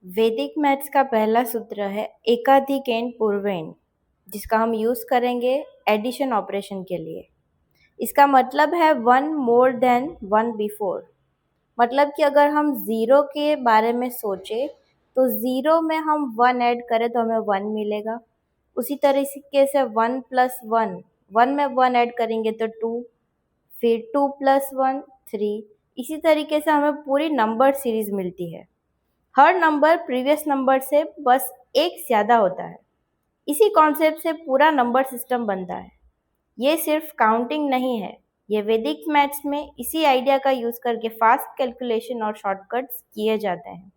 वैदिक मैथ्स का पहला सूत्र है एकाधिक एन पूर्व एन, जिसका हम यूज करेंगे एडिशन ऑपरेशन के लिए। इसका मतलब है one more than one before. मतलब कि अगर हम ज़ीरो के बारे में सोचें तो ज़ीरो में हम वन ऐड करें तो हमें वन मिलेगा। उसी तरीके से वन प्लस वन, वन में वन ऐड करेंगे तो टू, फिर टू प्लस वन थ्री। इसी तरीके से हमें पूरी नंबर सीरीज मिलती है। हर नंबर प्रीवियस नंबर से बस एक ज़्यादा होता है। इसी कॉन्सेप्ट से पूरा नंबर सिस्टम बनता है। ये सिर्फ काउंटिंग नहीं है, ये वैदिक मैथ्स में इसी आइडिया का यूज़ करके फास्ट कैलकुलेशन और शॉर्टकट्स किए जाते हैं।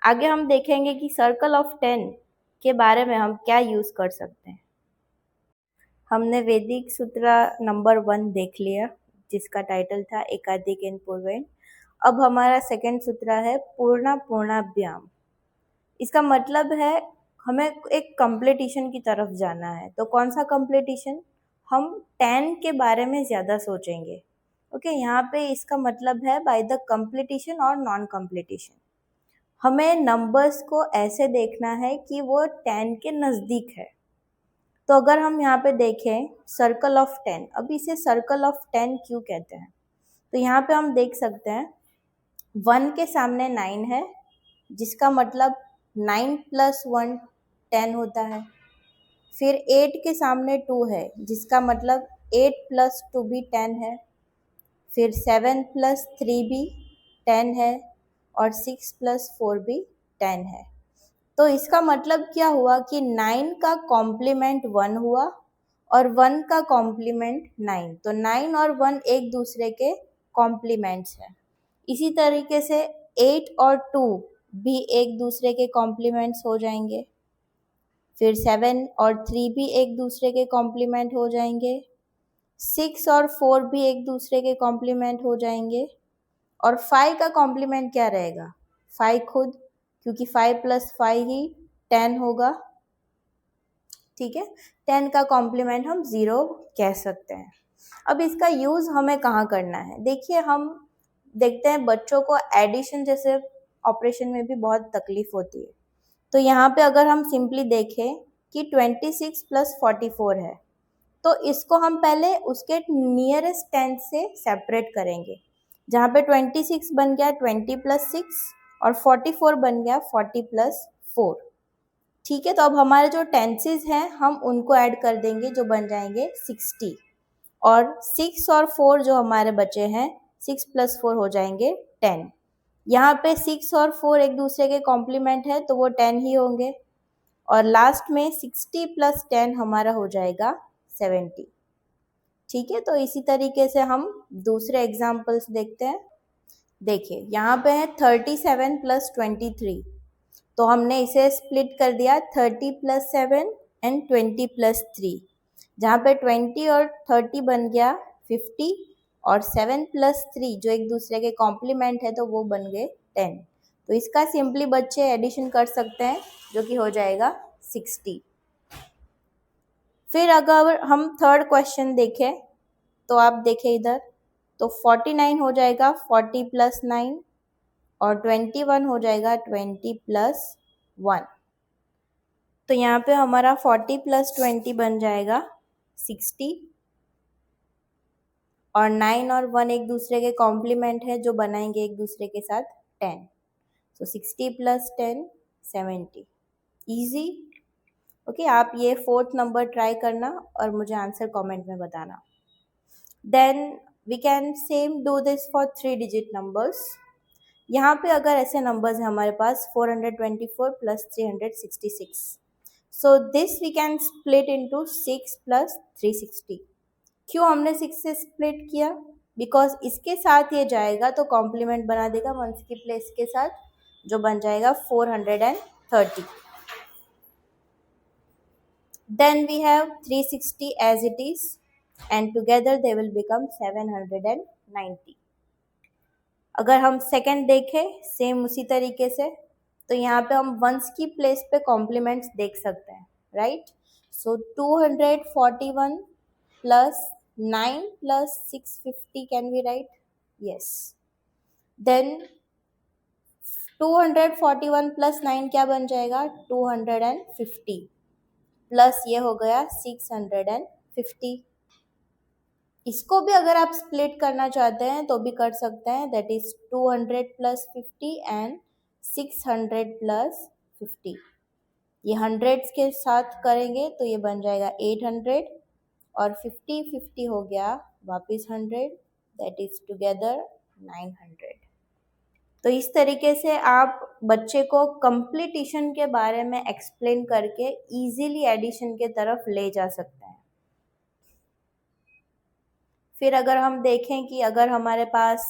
आगे हम देखेंगे कि सर्कल ऑफ 10 के बारे में हम क्या यूज़ कर सकते हैं। हमने वैदिक सूत्र नंबर 1 देख लिया, जिसका टाइटल था एकाधिक एन पूर्व एन। अब हमारा सेकंड सूत्र है पूर्णाभ्याम। इसका मतलब है हमें एक कंप्लीटिशन की तरफ जाना है। तो कौन सा कंप्लीटिशन? हम 10 के बारे में ज़्यादा सोचेंगे। ओके, यहाँ पे इसका मतलब है बाय द कंप्लीटिशन और नॉन कंप्लीटिशन। हमें नंबर्स को ऐसे देखना है कि वो 10 के नज़दीक है। तो अगर हम यहाँ पे देखें सर्कल ऑफ 10, अब इसे सर्कल ऑफ 10 क्यों कहते हैं? तो यहाँ पे हम देख सकते हैं 1 के सामने 9 है, जिसका मतलब 9 प्लस 1 10 होता है। फिर 8 के सामने 2 है, जिसका मतलब 8 प्लस 2 भी 10 है। फिर 7 प्लस 3 भी 10 है और 6 प्लस 4 भी 10 है। तो इसका मतलब क्या हुआ कि 9 का कॉम्प्लीमेंट 1 हुआ और 1 का कॉम्प्लीमेंट 9। तो 9 और 1 एक दूसरे के कॉम्प्लीमेंट्स हैं। इसी तरीके से 8 और 2 भी एक दूसरे के कॉम्प्लीमेंट्स हो जाएंगे। फिर 7 और 3 भी एक दूसरे के कॉम्प्लीमेंट हो जाएंगे। 6 और 4 भी एक दूसरे के कॉम्प्लीमेंट हो जाएंगे। और 5 का कॉम्प्लीमेंट क्या रहेगा? 5 खुद, क्योंकि 5 प्लस 5 ही 10 होगा। ठीक है, 10 का कॉम्प्लीमेंट हम 0 कह सकते हैं। अब इसका यूज़ हमें कहाँ करना है? देखिए, हम देखते हैं बच्चों को एडिशन जैसे ऑपरेशन में भी बहुत तकलीफ होती है। तो यहाँ पे अगर हम सिंपली देखें कि 26 प्लस 44 है, तो इसको हम पहले उसके नियरेस्ट 10 से सेपरेट करेंगे। जहाँ पे 26 बन गया 20 प्लस 6 और 44 बन गया 40 प्लस 4। ठीक है, तो अब हमारे जो टेंसेस हैं हम उनको ऐड कर देंगे, जो बन जाएंगे 60। और 6 और 4 जो हमारे बचे हैं, 6 प्लस 4 हो जाएंगे 10। यहाँ पे 6 और 4 एक दूसरे के कॉम्प्लीमेंट है, तो वो 10 ही होंगे। और लास्ट में 60 प्लस 10 हमारा हो जाएगा 70। ठीक है, तो इसी तरीके से हम दूसरे एग्जाम्पल्स देखते हैं। देखिए, यहाँ पे है 37 प्लस 23। तो हमने इसे स्प्लिट कर दिया 30 प्लस 7 एंड 20 प्लस 3, जहाँ पे 20 और 30 बन गया 50 और 7 प्लस 3 जो एक दूसरे के कॉम्प्लीमेंट है, तो वो बन गए 10। तो इसका सिंपली बच्चे एडिशन कर सकते हैं, जो कि हो जाएगा 60। फिर अगर हम थर्ड क्वेश्चन देखें तो आप देखें इधर, तो 49 हो जाएगा 40 प्लस 9 और 21 हो जाएगा 20 प्लस 1। तो यहाँ पे हमारा 40 प्लस 20 बन जाएगा 60 और 9 और 1 एक दूसरे के कॉम्प्लीमेंट है, जो बनाएंगे एक दूसरे के साथ 10। तो 60 प्लस 10 70। ईजी। ओके, आप ये फोर्थ नंबर ट्राई करना और मुझे आंसर कमेंट में बताना। Then we can same do this for 3 digit numbers. यहाँ पे अगर ऐसे नंबर्स हैं हमारे पास 424 plus 366, so this we can split into 6 plus 360। क्यों हमने 6 से स्प्लिट किया? बिकॉज इसके साथ ये जाएगा तो कॉम्प्लीमेंट बना देगा 1 की प्लेस के साथ, जो बन जाएगा 430। Then we have 360 as it is, and together they will become 790. अगर हम सेकंड देखें सेम उसी तरीके से, तो यहाँ पे हम वंस की प्लेस पे कॉम्प्लीमेंट्स देख सकते हैं, right? So 241 plus 9 plus 650 can we right? Yes. Then 241 plus 9 क्या बन जाएगा? 250 प्लस ये हो गया 650। इसको भी अगर आप स्प्लिट करना चाहते हैं तो भी कर सकते हैं, that is 200 plus 50 and 600 plus 50। ये हंड्रेड्स के साथ करेंगे तो ये बन जाएगा 800 और 50 50 हो गया वापस 100, दैट इज टुगेदर 900। तो इस तरीके से आप बच्चे को कंप्लीटिशन के बारे में एक्सप्लेन करके इजीली एडिशन के तरफ ले जा सकते हैं। फिर अगर हम देखें कि अगर हमारे पास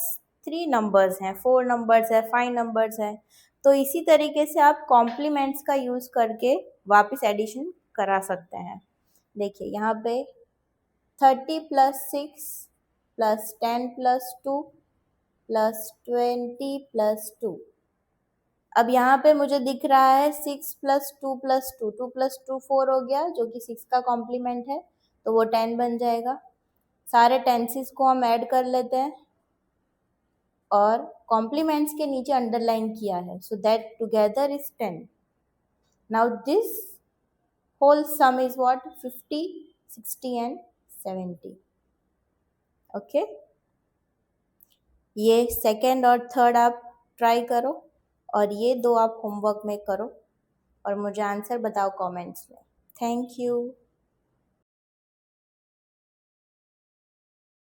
3 नंबर्स हैं, 4 नंबर्स है, 5 नंबर्स हैं, तो इसी तरीके से आप कॉम्प्लीमेंट्स का यूज़ करके वापस एडिशन करा सकते हैं। देखिए यहाँ पे 30 plus 6 plus 10 plus 2 plus 20 plus 2। अब यहाँ पे मुझे दिख रहा है 6 प्लस 2 प्लस 2, 2 प्लस 2 4 हो गया, जो कि 6 का कॉम्प्लीमेंट है, तो वो 10 बन जाएगा। सारे टेंसेस को हम ऐड कर लेते हैं और कॉम्प्लीमेंट्स के नीचे अंडरलाइन किया है, so that together is 10। Now this whole sum is what? 50, 60 and 70। Okay, ये सेकेंड और थर्ड आप ट्राई करो और ये 2 आप होमवर्क में करो और मुझे आंसर बताओ कमेंट्स में। Thank you.